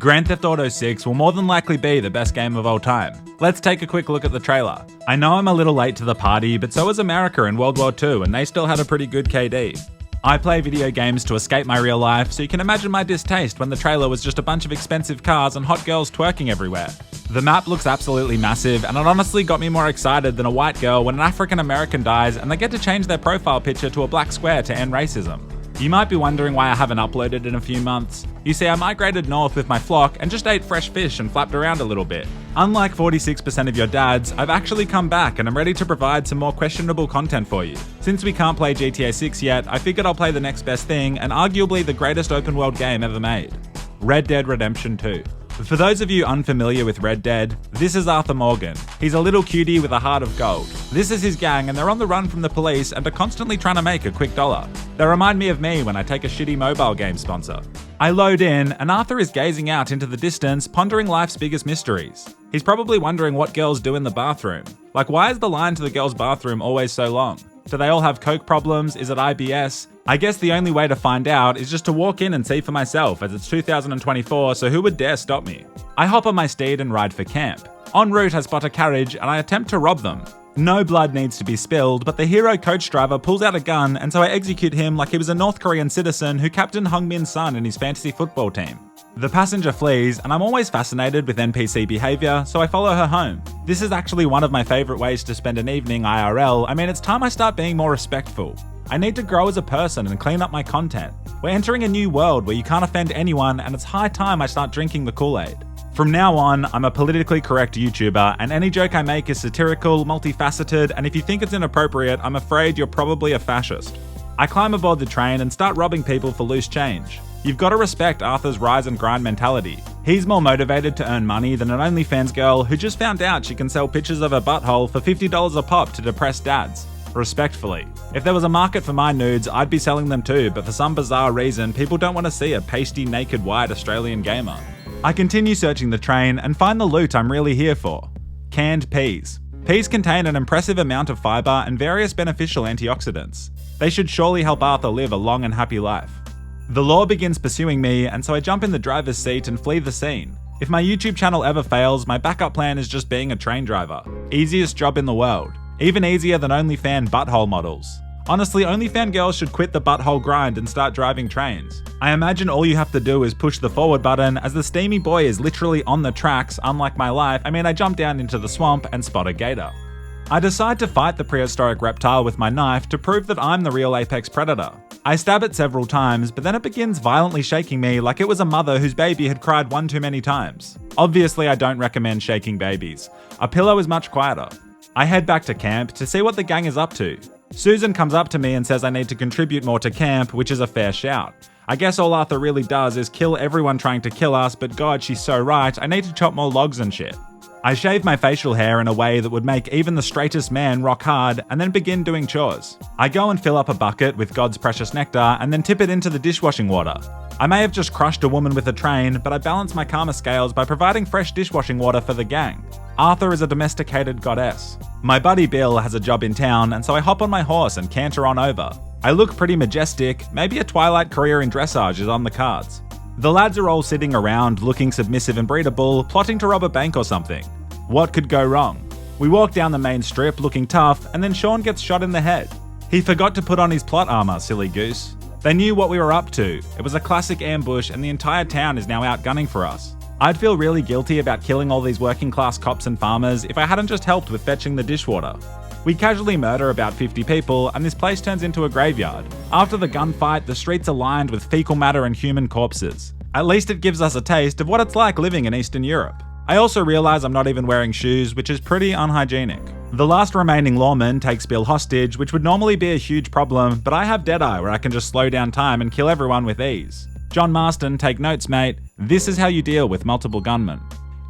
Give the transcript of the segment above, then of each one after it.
Grand Theft Auto 6 will more than likely be the best game of all time. Let's take a quick look at the trailer. I know I'm a little late to the party, but so was America in World War II, and they still had a pretty good KD. I play video games to escape my real life, so you can imagine my distaste when the trailer was just a bunch of expensive cars and hot girls twerking everywhere. The map looks absolutely massive, and it honestly got me more excited than a white girl when an African American dies and they get to change their profile picture to a black square to end racism. You might be wondering why I haven't uploaded in a few months. You see, I migrated north with my flock and just ate fresh fish and flapped around a little bit. Unlike 46% of your dads, I've actually come back and I'm ready to provide some more questionable content for you. Since we can't play GTA 6 yet, I figured I'll play the next best thing and arguably the greatest open world game ever made. Red Dead Redemption 2. For those of you unfamiliar with Red Dead, this is Arthur Morgan. He's a little cutie with a heart of gold. This is his gang and they're on the run from the police and are constantly trying to make a quick dollar. They remind me of me when I take a shitty mobile game sponsor. I load in and Arthur is gazing out into the distance, pondering life's biggest mysteries. He's probably wondering what girls do in the bathroom. Like, why is the line to the girls' bathroom always so long? Do they all have coke problems? Is it IBS? I guess the only way to find out is just to walk in and see for myself, as it's 2024, so who would dare stop me? I hop on my steed and ride for camp. En route, I spot a carriage and I attempt to rob them. No blood needs to be spilled, but the hero coach driver pulls out a gun, and so I execute him like he was a North Korean citizen who captained Hung-min's son in his fantasy football team. The passenger flees, and I'm always fascinated with NPC behavior, so I follow her home. This is actually one of my favorite ways to spend an evening IRL. I mean, it's time I start being more respectful. I need to grow as a person and clean up my content. We're entering a new world where you can't offend anyone, and it's high time I start drinking the Kool-Aid. From now on, I'm a politically correct YouTuber, and any joke I make is satirical, multifaceted, and if you think it's inappropriate, I'm afraid you're probably a fascist. I climb aboard the train and start robbing people for loose change. You've got to respect Arthur's rise and grind mentality. He's more motivated to earn money than an OnlyFans girl who just found out she can sell pictures of her butthole for $50 a pop to depressed dads. Respectfully. If there was a market for my nudes, I'd be selling them too, but for some bizarre reason, people don't want to see a pasty, naked, white Australian gamer. I continue searching the train and find the loot I'm really here for. Canned peas. Peas contain an impressive amount of fiber and various beneficial antioxidants. They should surely help Arthur live a long and happy life. The law begins pursuing me, and so I jump in the driver's seat and flee the scene. If my YouTube channel ever fails, my backup plan is just being a train driver. Easiest job in the world. Even easier than OnlyFan butthole models. Honestly, OnlyFan girls should quit the butthole grind and start driving trains. I imagine all you have to do is push the forward button, as the steamy boy is literally on the tracks, unlike my life. I mean, I jump down into the swamp and spot a gator. I decide to fight the prehistoric reptile with my knife to prove that I'm the real apex predator. I stab it several times, but then it begins violently shaking me like it was a mother whose baby had cried one too many times. Obviously, I don't recommend shaking babies. A pillow is much quieter. I head back to camp to see what the gang is up to. Susan comes up to me and says I need to contribute more to camp, which is a fair shout. I guess all Arthur really does is kill everyone trying to kill us, but God, she's so right, I need to chop more logs and shit. I shave my facial hair in a way that would make even the straightest man rock hard, and then begin doing chores. I go and fill up a bucket with God's precious nectar and then tip it into the dishwashing water. I may have just crushed a woman with a train, but I balance my karma scales by providing fresh dishwashing water for the gang. Arthur is a domesticated goddess. My buddy Bill has a job in town, and so I hop on my horse and canter on over. I look pretty majestic, maybe a Twilight career in dressage is on the cards. The lads are all sitting around, looking submissive and breedable, plotting to rob a bank or something. What could go wrong? We walk down the main strip looking tough, and then Sean gets shot in the head. He forgot to put on his plot armor, silly goose. They knew what we were up to. It was a classic ambush, and the entire town is now out gunning for us. I'd feel really guilty about killing all these working class cops and farmers if I hadn't just helped with fetching the dishwater. We casually murder about 50 people, and this place turns into a graveyard. After the gunfight, the streets are lined with fecal matter and human corpses. At least it gives us a taste of what it's like living in Eastern Europe. I also realise I'm not even wearing shoes, which is pretty unhygienic. The last remaining lawman takes Bill hostage, which would normally be a huge problem, but I have Deadeye where I can just slow down time and kill everyone with ease. John Marston, take notes, mate. This is how you deal with multiple gunmen.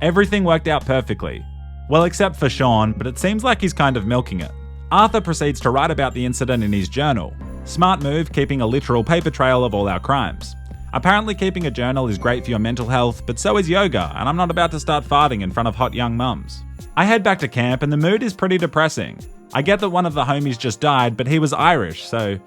Everything worked out perfectly. Well, except for Sean, but it seems like he's kind of milking it. Arthur proceeds to write about the incident in his journal. Smart move, keeping a literal paper trail of all our crimes. Apparently keeping a journal is great for your mental health, but so is yoga, and I'm not about to start farting in front of hot young mums. I head back to camp and the mood is pretty depressing. I get that one of the homies just died, but he was Irish, so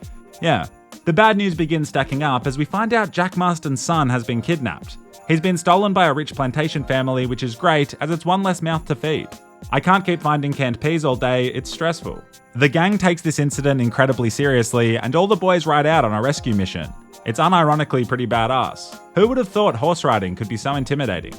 yeah. The bad news begins stacking up as we find out Jack Marston's son has been kidnapped. He's been stolen by a rich plantation family, which is great as it's one less mouth to feed. I can't keep finding canned peas all day, it's stressful. The gang takes this incident incredibly seriously and all the boys ride out on a rescue mission. It's unironically pretty badass. Who would have thought horse riding could be so intimidating?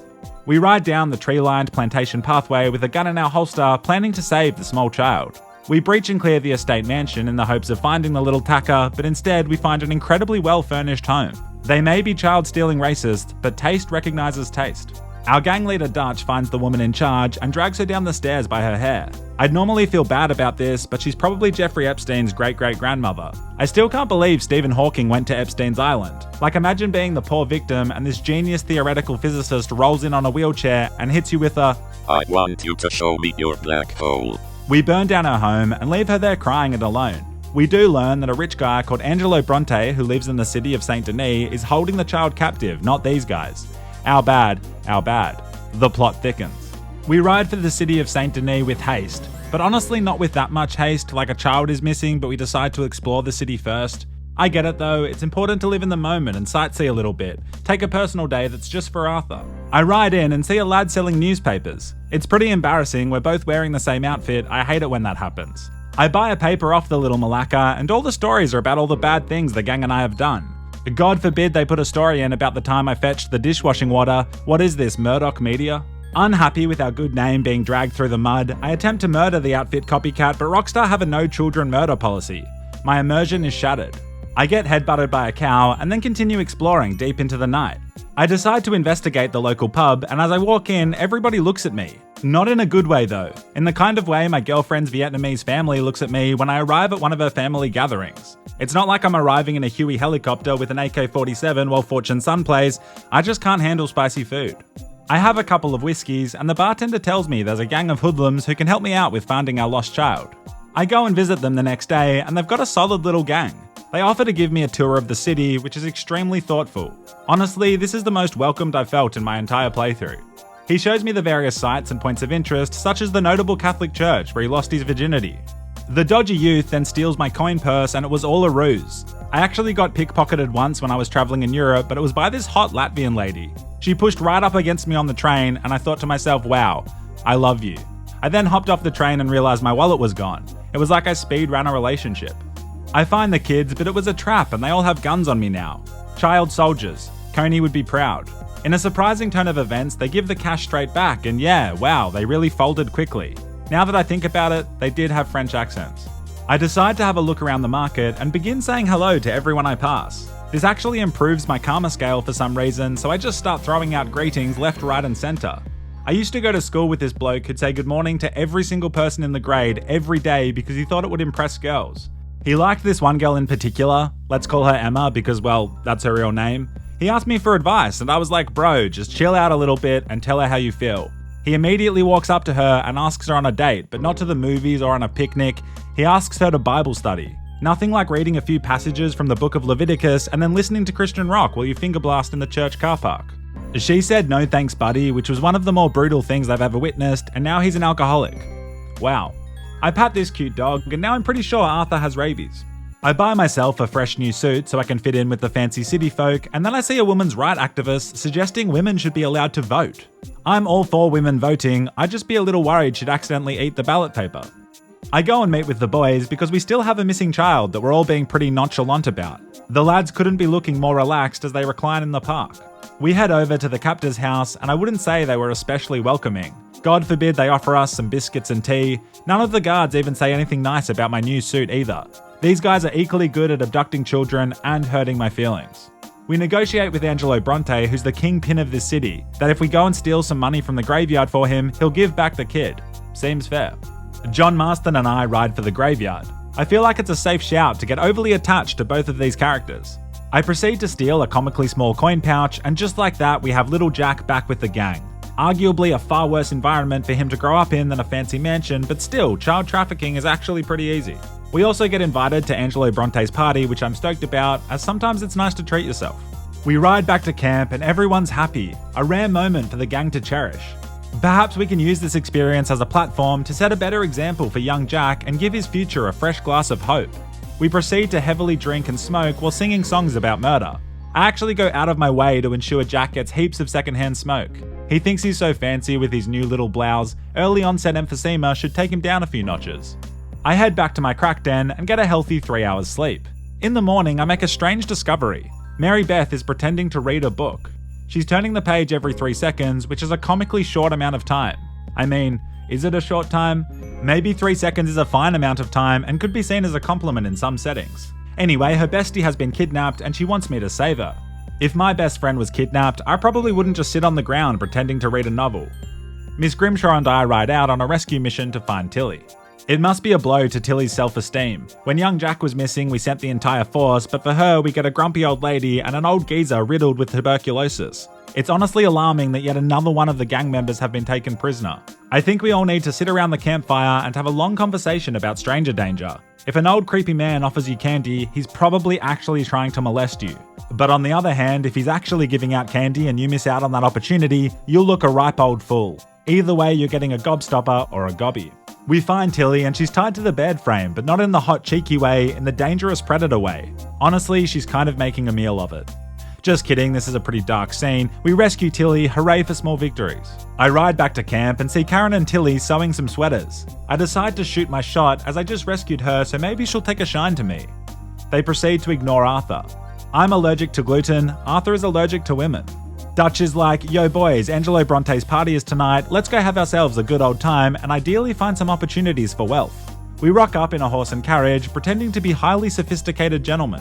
We ride down the tree-lined plantation pathway with a gun in our holster, planning to save the small child. We breach and clear the estate mansion in the hopes of finding the little tacker, but instead we find an incredibly well-furnished home. They may be child-stealing racist, but taste recognizes taste. Our gang leader Dutch finds the woman in charge and drags her down the stairs by her hair. I'd normally feel bad about this, but she's probably Jeffrey Epstein's great-great-grandmother. I still can't believe Stephen Hawking went to Epstein's island. Like, imagine being the poor victim and this genius theoretical physicist rolls in on a wheelchair and hits you with a, "I want you to show me your black hole." We burn down her home and leave her there crying and alone. We do learn that a rich guy called Angelo Bronte, who lives in the city of St. Denis, is holding the child captive, not these guys. Our bad, our bad. The plot thickens. We ride for the city of St. Denis with haste, but honestly not with that much haste, like a child is missing but we decide to explore the city first. I get it though, it's important to live in the moment and sightsee a little bit. Take a personal day that's just for Arthur. I ride in and see a lad selling newspapers. It's pretty embarrassing, we're both wearing the same outfit, I hate it when that happens. I buy a paper off the little Malacca and all the stories are about all the bad things the gang and I have done. God forbid they put a story in about the time I fetched the dishwashing water. What is this, Murdoch Media? Unhappy with our good name being dragged through the mud, I attempt to murder the outfit copycat, but Rockstar have a no children murder policy. My immersion is shattered. I get headbutted by a cow and then continue exploring deep into the night. I decide to investigate the local pub, and as I walk in, everybody looks at me. Not in a good way though, in the kind of way my girlfriend's Vietnamese family looks at me when I arrive at one of her family gatherings. It's not like I'm arriving in a Huey helicopter with an AK-47 while Fortune Sun plays, I just can't handle spicy food. I have a couple of whiskeys and the bartender tells me there's a gang of hoodlums who can help me out with finding our lost child. I go and visit them the next day and they've got a solid little gang. They offer to give me a tour of the city, which is extremely thoughtful. Honestly, this is the most welcomed I've felt in my entire playthrough. He shows me the various sites and points of interest, such as the notable Catholic church where he lost his virginity. The dodgy youth then steals my coin purse and it was all a ruse. I actually got pickpocketed once when I was traveling in Europe, but it was by this hot Latvian lady. She pushed right up against me on the train and I thought to myself, wow, I love you. I then hopped off the train and realized my wallet was gone. It was like I speed ran a relationship. I find the kids, but it was a trap and they all have guns on me now. Child soldiers. Coney would be proud. In a surprising turn of events, they give the cash straight back and yeah, wow, they really folded quickly. Now that I think about it, they did have French accents. I decide to have a look around the market and begin saying hello to everyone I pass. This actually improves my karma scale for some reason, so I just start throwing out greetings left, right and center. I used to go to school with this bloke who'd say good morning to every single person in the grade every day because he thought it would impress girls. He liked this one girl in particular, let's call her Emma because, well, that's her real name. He asked me for advice and I was like, bro, just chill out a little bit and tell her how you feel. He immediately walks up to her and asks her on a date, but not to the movies or on a picnic. He asks her to Bible study. Nothing like reading a few passages from the book of Leviticus and then listening to Christian rock while you finger blast in the church car park. She said no thanks buddy, which was one of the more brutal things I've ever witnessed, and now he's an alcoholic. Wow. I pat this cute dog and now I'm pretty sure Arthur has rabies. I buy myself a fresh new suit so I can fit in with the fancy city folk, and then I see a women's rights activist suggesting women should be allowed to vote. I'm all for women voting, I'd just be a little worried she'd accidentally eat the ballot paper. I go and meet with the boys because we still have a missing child that we're all being pretty nonchalant about. The lads couldn't be looking more relaxed as they recline in the park. We head over to the captor's house and I wouldn't say they were especially welcoming. God forbid they offer us some biscuits and tea. None of the guards even say anything nice about my new suit either. These guys are equally good at abducting children and hurting my feelings. We negotiate with Angelo Bronte, who's the kingpin of this city, that if we go and steal some money from the graveyard for him, he'll give back the kid. Seems fair. John Marston and I ride for the graveyard. I feel like it's a safe shout to get overly attached to both of these characters. I proceed to steal a comically small coin pouch, and just like that, we have little Jack back with the gang. Arguably a far worse environment for him to grow up in than a fancy mansion, but still, child trafficking is actually pretty easy. We also get invited to Angelo Bronte's party, which I'm stoked about, as sometimes it's nice to treat yourself. We ride back to camp and everyone's happy, a rare moment for the gang to cherish. Perhaps we can use this experience as a platform to set a better example for young Jack and give his future a fresh glass of hope. We proceed to heavily drink and smoke while singing songs about murder. I actually go out of my way to ensure Jack gets heaps of secondhand smoke. He thinks he's so fancy with his new little blouse, early onset emphysema should take him down a few notches. I head back to my crack den and get a healthy 3 hours sleep. In the morning, I make a strange discovery. Mary Beth is pretending to read a book. She's turning the page every 3 seconds, which is a comically short amount of time. I mean, is it a short time? Maybe 3 seconds is a fine amount of time and could be seen as a compliment in some settings. Anyway, her bestie has been kidnapped and she wants me to save her. If my best friend was kidnapped, I probably wouldn't just sit on the ground pretending to read a novel. Miss Grimshaw and I ride out on a rescue mission to find Tilly. It must be a blow to Tilly's self-esteem. When young Jack was missing, we sent the entire force, but for her, we get a grumpy old lady and an old geezer riddled with tuberculosis. It's honestly alarming that yet another one of the gang members have been taken prisoner. I think we all need to sit around the campfire and have a long conversation about stranger danger. If an old creepy man offers you candy, he's probably actually trying to molest you. But on the other hand, if he's actually giving out candy and you miss out on that opportunity, you'll look a ripe old fool. Either way, you're getting a gobstopper or a gobby. We find Tilly and she's tied to the bed frame, but not in the hot cheeky way, in the dangerous predator way. Honestly, she's kind of making a meal of it. Just kidding, this is a pretty dark scene. We rescue Tilly, hooray for small victories. I ride back to camp and see Karen and Tilly sewing some sweaters. I decide to shoot my shot as I just rescued her, so maybe she'll take a shine to me. They proceed to ignore Arthur. I'm allergic to gluten, Arthur is allergic to women. Dutch is like, yo boys, Angelo Bronte's party is tonight, let's go have ourselves a good old time and ideally find some opportunities for wealth. We rock up in a horse and carriage, pretending to be highly sophisticated gentlemen.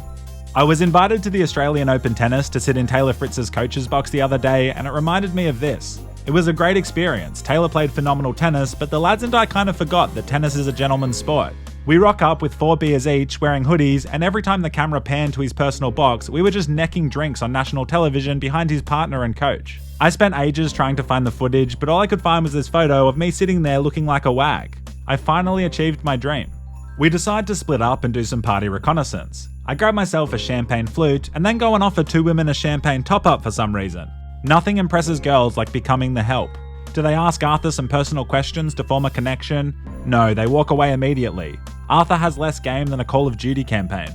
I was invited to the Australian Open Tennis to sit in Taylor Fritz's coach's box the other day, and it reminded me of this. It was a great experience. Taylor played phenomenal tennis, but the lads and I kind of forgot that tennis is a gentleman's sport. We rock up with 4 beers each, wearing hoodies, and every time the camera panned to his personal box, we were just necking drinks on national television behind his partner and coach. I spent ages trying to find the footage, but all I could find was this photo of me sitting there looking like a wag. I finally achieved my dream. We decide to split up and do some party reconnaissance. I grab myself a champagne flute and then go and offer 2 women a champagne top-up for some reason. Nothing impresses girls like becoming the help. Do they ask Arthur some personal questions to form a connection? No, they walk away immediately. Arthur has less game than a Call of Duty campaign.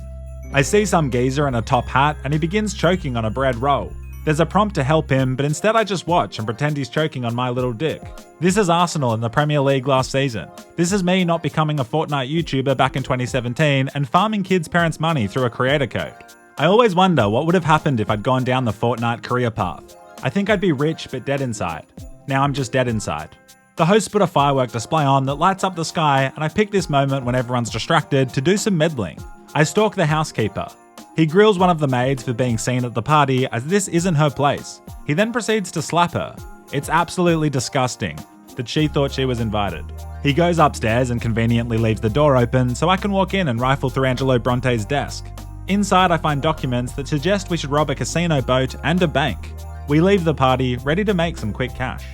I see some geezer in a top hat and he begins choking on a bread roll. There's a prompt to help him, but instead I just watch and pretend he's choking on my little dick. This is Arsenal in the Premier League last season. This is me not becoming a Fortnite YouTuber back in 2017 and farming kids' parents' money through a creator code. I always wonder what would have happened if I'd gone down the Fortnite career path. I think I'd be rich but dead inside. Now I'm just dead inside. The host put a firework display on that lights up the sky, and I pick this moment when everyone's distracted to do some meddling. I stalk the housekeeper. He grills one of the maids for being seen at the party as this isn't her place. He then proceeds to slap her. It's absolutely disgusting that she thought she was invited. He goes upstairs and conveniently leaves the door open so I can walk in and rifle through Angelo Bronte's desk. Inside I find documents that suggest we should rob a casino boat and a bank. We leave the party, ready to make some quick cash.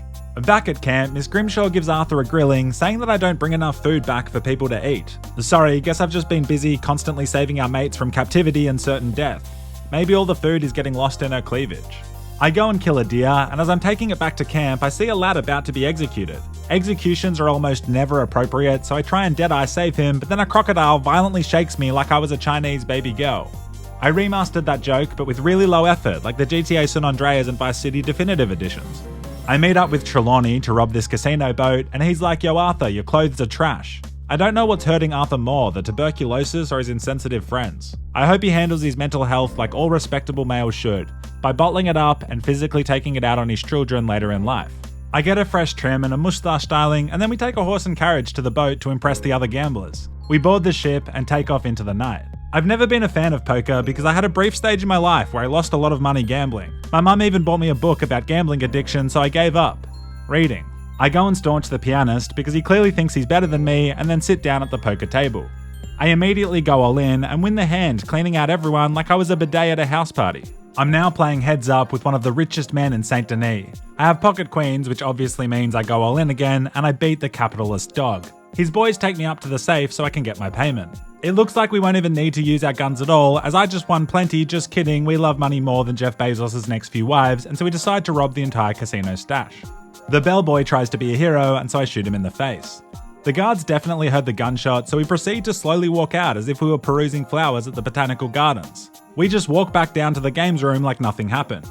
Back at camp, Miss Grimshaw gives Arthur a grilling, saying that I don't bring enough food back for people to eat. Sorry, guess I've just been busy constantly saving our mates from captivity and certain death. Maybe all the food is getting lost in her cleavage. I go and kill a deer, and as I'm taking it back to camp, I see a lad about to be executed. Executions are almost never appropriate, so I try and dead-eye save him, but then a crocodile violently shakes me like I was a Chinese baby girl. I remastered that joke, but with really low effort, like the GTA San Andreas and Vice City Definitive Editions. I meet up with Trelawney to rob this casino boat, and he's like, yo Arthur, your clothes are trash. I don't know what's hurting Arthur more, the tuberculosis or his insensitive friends. I hope he handles his mental health like all respectable males should, by bottling it up and physically taking it out on his children later in life. I get a fresh trim and a moustache styling, and then we take a horse and carriage to the boat to impress the other gamblers. We board the ship and take off into the night. I've never been a fan of poker because I had a brief stage in my life where I lost a lot of money gambling. My mum even bought me a book about gambling addiction, so I gave up. Reading. I go and staunch the pianist because he clearly thinks he's better than me, and then sit down at the poker table. I immediately go all in and win the hand, cleaning out everyone like I was a bidet at a house party. I'm now playing heads up with one of the richest men in Saint Denis. I have pocket queens, which obviously means I go all in again, and I beat the capitalist dog. His boys take me up to the safe so I can get my payment. It looks like we won't even need to use our guns at all, as I just won plenty, just kidding, we love money more than Jeff Bezos' next few wives, and so we decide to rob the entire casino stash. The bellboy tries to be a hero, and so I shoot him in the face. The guards definitely heard the gunshot, so we proceed to slowly walk out as if we were perusing flowers at the botanical gardens. We just walk back down to the games room like nothing happened.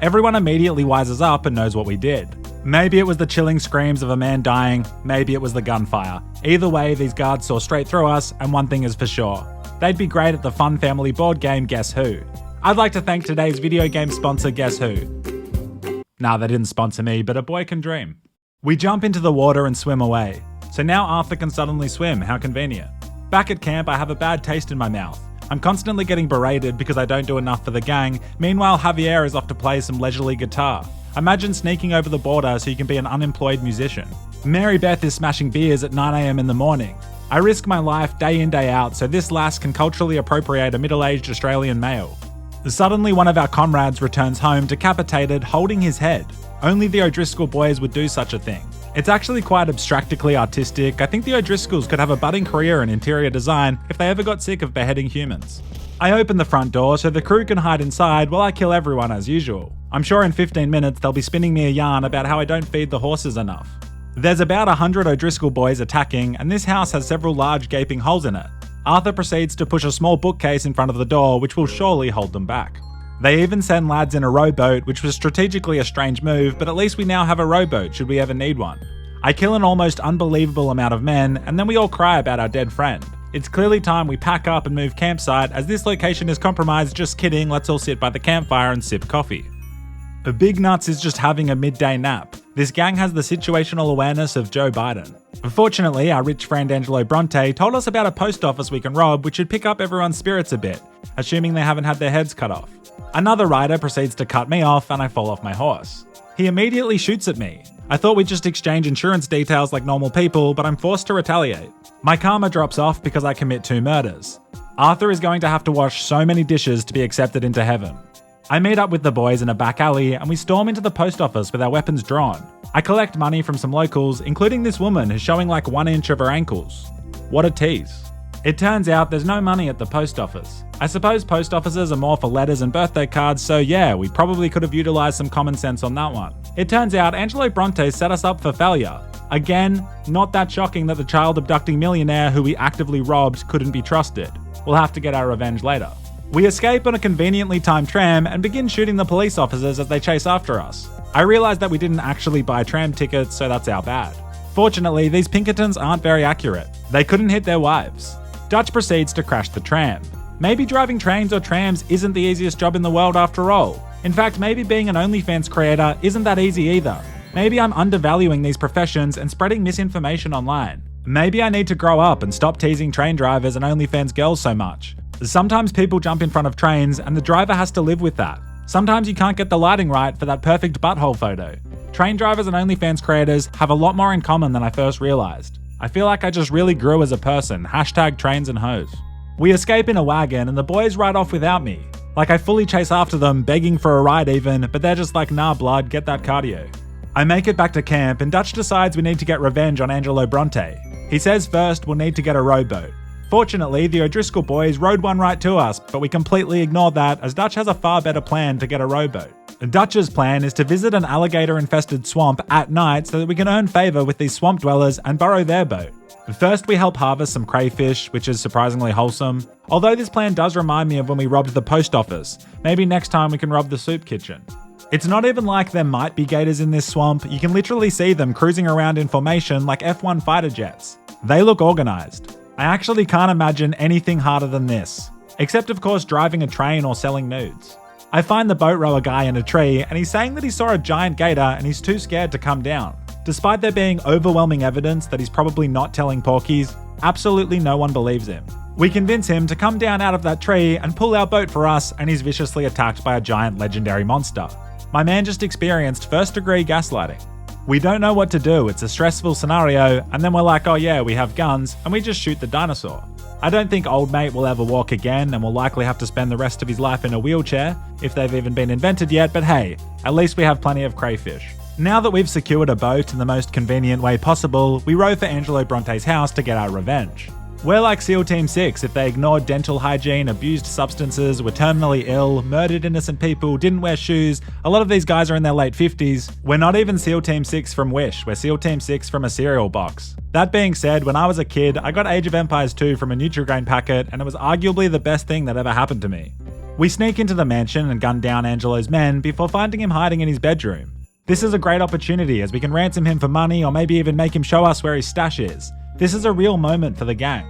Everyone immediately wises up and knows what we did. Maybe it was the chilling screams of a man dying, maybe it was the gunfire. Either way, these guards saw straight through us, and one thing is for sure. They'd be great at the fun family board game Guess Who. I'd like to thank today's video game sponsor Guess Who. Nah, they didn't sponsor me, but a boy can dream. We jump into the water and swim away. So now Arthur can suddenly swim, how convenient. Back at camp, I have a bad taste in my mouth. I'm constantly getting berated because I don't do enough for the gang. Meanwhile, Javier is off to play some leisurely guitar. Imagine sneaking over the border so you can be an unemployed musician. Mary Beth is smashing beers at 9 AM in the morning. I risk my life day in day out so this lass can culturally appropriate a middle-aged Australian male. Suddenly one of our comrades returns home decapitated, holding his head. Only the Odriscoll boys would do such a thing. It's actually quite abstractly artistic. I think the Odriscolls could have a budding career in interior design if they ever got sick of beheading humans. I open the front door so the crew can hide inside while I kill everyone as usual. I'm sure in 15 minutes they'll be spinning me a yarn about how I don't feed the horses enough. There's about 100 Odriscoll boys attacking, and this house has several large gaping holes in it. Arthur proceeds to push a small bookcase in front of the door, which will surely hold them back. They even send lads in a rowboat, which was strategically a strange move, but at least we now have a rowboat should we ever need one. I kill an almost unbelievable amount of men, and then we all cry about our dead friend. It's clearly time we pack up and move campsite, as this location is compromised. Just kidding, let's all sit by the campfire and sip coffee. Big Nuts is just having a midday nap. This gang has the situational awareness of Joe Biden. Unfortunately, our rich friend Angelo Bronte told us about a post office we can rob which should pick up everyone's spirits a bit, assuming they haven't had their heads cut off. Another rider proceeds to cut me off and I fall off my horse. He immediately shoots at me. I thought we'd just exchange insurance details like normal people, but I'm forced to retaliate. My karma drops off because I commit 2 murders. Arthur is going to have to wash so many dishes to be accepted into heaven. I meet up with the boys in a back alley and we storm into the post office with our weapons drawn. I collect money from some locals, including this woman who's showing like 1 inch of her ankles. What a tease. It turns out there's no money at the post office. I suppose post offices are more for letters and birthday cards, so yeah, we probably could have utilized some common sense on that one. It turns out Angelo Bronte set us up for failure. Again, not that shocking that the child abducting millionaire who we actively robbed couldn't be trusted. We'll have to get our revenge later. We escape on a conveniently timed tram and begin shooting the police officers as they chase after us. I realize that we didn't actually buy tram tickets, so that's our bad. Fortunately, these Pinkertons aren't very accurate. They couldn't hit their wives. Dutch proceeds to crash the tram. Maybe driving trains or trams isn't the easiest job in the world after all. In fact, maybe being an OnlyFans creator isn't that easy either. Maybe I'm undervaluing these professions and spreading misinformation online. Maybe I need to grow up and stop teasing train drivers and OnlyFans girls so much. Sometimes people jump in front of trains and the driver has to live with that. Sometimes you can't get the lighting right for that perfect butthole photo. Train drivers and OnlyFans creators have a lot more in common than I first realized. I feel like I just really grew as a person. #trains and hoes. We escape in a wagon and the boys ride off without me. Like I fully chase after them, begging for a ride even, but they're just like, nah blood, get that cardio. I make it back to camp and Dutch decides we need to get revenge on Angelo Bronte. He says first we'll need to get a rowboat. Fortunately, the Odriscoll boys rode one right to us, but we completely ignored that as Dutch has a far better plan to get a rowboat. Dutch's plan is to visit an alligator-infested swamp at night so that we can earn favour with these swamp dwellers and borrow their boat. First, we help harvest some crayfish, which is surprisingly wholesome. Although this plan does remind me of when we robbed the post office. Maybe next time we can rob the soup kitchen. It's not even like there might be gators in this swamp. You can literally see them cruising around in formation like F1 fighter jets. They look organised. I actually can't imagine anything harder than this. Except of course driving a train or selling nudes. I find the boat rower guy in a tree and he's saying that he saw a giant gator and he's too scared to come down. Despite there being overwhelming evidence that he's probably not telling porkies, absolutely no one believes him. We convince him to come down out of that tree and pull our boat for us, and he's viciously attacked by a giant legendary monster. My man just experienced first-degree gaslighting. We don't know what to do, it's a stressful scenario, and then we're like, oh yeah, we have guns, and we just shoot the dinosaur. I don't think old mate will ever walk again and will likely have to spend the rest of his life in a wheelchair, if they've even been invented yet, but hey, at least we have plenty of crayfish. Now that we've secured a boat in the most convenient way possible, we row for Angelo Bronte's house to get our revenge. We're like SEAL Team 6 if they ignored dental hygiene, abused substances, were terminally ill, murdered innocent people, didn't wear shoes. A lot of these guys are in their late 50s. We're not even SEAL Team 6 from Wish, we're SEAL Team 6 from a cereal box. That being said, when I was a kid, I got Age of Empires 2 from a Nutri-Grain packet, and it was arguably the best thing that ever happened to me. We sneak into the mansion and gun down Angelo's men before finding him hiding in his bedroom. This is a great opportunity as we can ransom him for money or maybe even make him show us where his stash is. This is a real moment for the gang.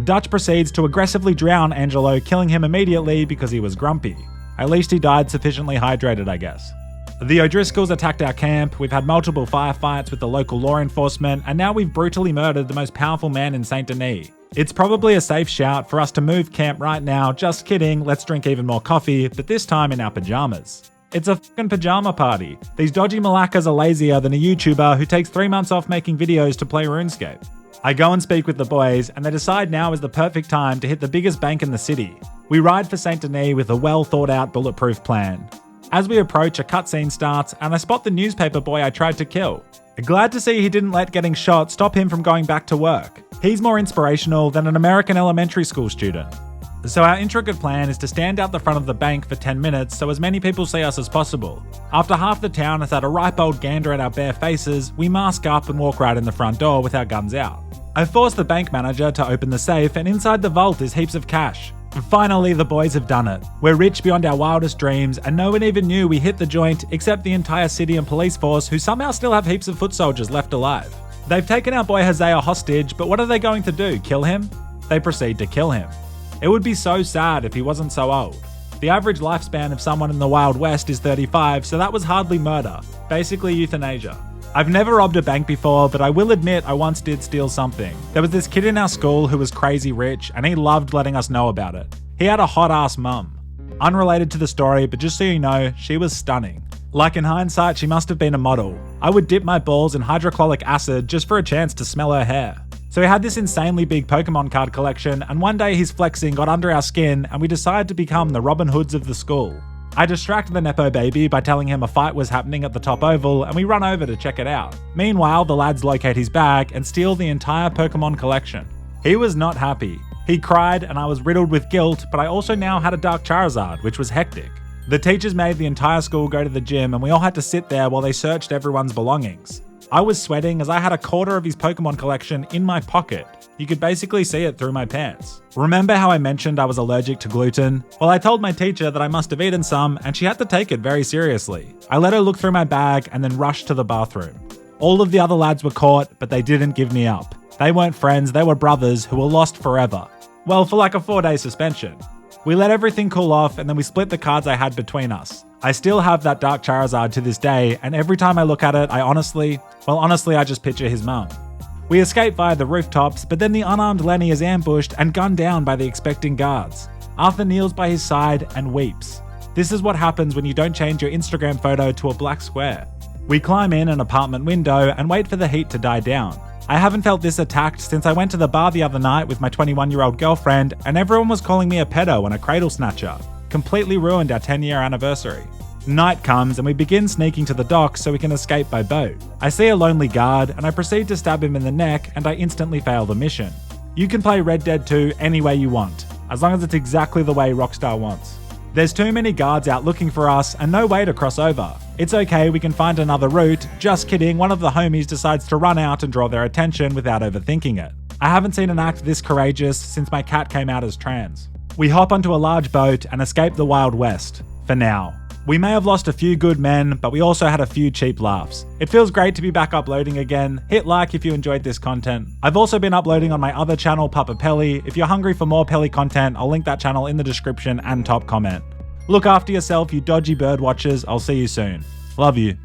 Dutch proceeds to aggressively drown Angelo, killing him immediately because he was grumpy. At least he died sufficiently hydrated, I guess. The Odriscolls attacked our camp, we've had multiple firefights with the local law enforcement, and now we've brutally murdered the most powerful man in St. Denis. It's probably a safe shout for us to move camp right now, just kidding, let's drink even more coffee, but this time in our pajamas. It's a fucking pajama party. These dodgy malakas are lazier than a YouTuber who takes 3 months off making videos to play RuneScape. I go and speak with the boys, and they decide now is the perfect time to hit the biggest bank in the city. We ride for St. Denis with a well thought out bulletproof plan. As we approach, a cutscene starts, and I spot the newspaper boy I tried to kill. Glad to see he didn't let getting shot stop him from going back to work. He's more inspirational than an American elementary school student. So our intricate plan is to stand out the front of the bank for 10 minutes so as many people see us as possible. After half the town has had a ripe old gander at our bare faces, we mask up and walk right in the front door with our guns out. I force the bank manager to open the safe, and inside the vault is heaps of cash. Finally, the boys have done it. We're rich beyond our wildest dreams, and no one even knew we hit the joint except the entire city and police force, who somehow still have heaps of foot soldiers left alive. They've taken our boy Hosea hostage, but what are they going to do, kill him? They proceed to kill him. It would be so sad if he wasn't so old. The average lifespan of someone in the Wild West is 35, so that was hardly murder, basically euthanasia. I've never robbed a bank before, but I will admit I once did steal something. There was this kid in our school who was crazy rich, and he loved letting us know about it. He had a hot ass mum. Unrelated to the story, but just so you know, she was stunning. Like in hindsight, she must have been a model. I would dip my balls in hydrochloric acid just for a chance to smell her hair. So he had this insanely big Pokemon card collection, and one day his flexing got under our skin and we decided to become the Robin Hoods of the school. I distract the Nepo baby by telling him a fight was happening at the top oval, and we run over to check it out. Meanwhile, the lads locate his bag and steal the entire Pokemon collection. He was not happy. He cried and I was riddled with guilt, but I also now had a Dark Charizard, which was hectic. The teachers made the entire school go to the gym and we all had to sit there while they searched everyone's belongings. I was sweating as I had a quarter of his Pokemon collection in my pocket. You could basically see it through my pants. Remember how I mentioned I was allergic to gluten? Well, I told my teacher that I must have eaten some, and she had to take it very seriously. I let her look through my bag and then rushed to the bathroom. All of the other lads were caught, but they didn't give me up. They weren't friends, they were brothers who were lost forever. Well, for like a 4-day suspension. We let everything cool off, and then we split the cards I had between us. I still have that Dark Charizard to this day, and every time I look at it, I honestly, I just picture his mum. We escape via the rooftops, but then the unarmed Lenny is ambushed and gunned down by the expecting guards. Arthur kneels by his side and weeps. This is what happens when you don't change your Instagram photo to a black square. We climb in an apartment window and wait for the heat to die down. I haven't felt this attacked since I went to the bar the other night with my 21-year-old girlfriend, and everyone was calling me a pedo and a cradle snatcher. Completely ruined our 10-year anniversary. Night comes and we begin sneaking to the dock so we can escape by boat. I see a lonely guard and I proceed to stab him in the neck, and I instantly fail the mission. You can play Red Dead 2 any way you want, as long as it's exactly the way Rockstar wants. There's too many guards out looking for us and no way to cross over. It's okay, we can find another route. Just kidding, one of the homies decides to run out and draw their attention without overthinking it. I haven't seen an act this courageous since my cat came out as trans. We hop onto a large boat and escape the Wild West. For now. We may have lost a few good men, but we also had a few cheap laughs. It feels great to be back uploading again. Hit like if you enjoyed this content. I've also been uploading on my other channel, Papa Pelly. If you're hungry for more Pelly content, I'll link that channel in the description and top comment. Look after yourself, you dodgy bird watchers. I'll see you soon. Love you.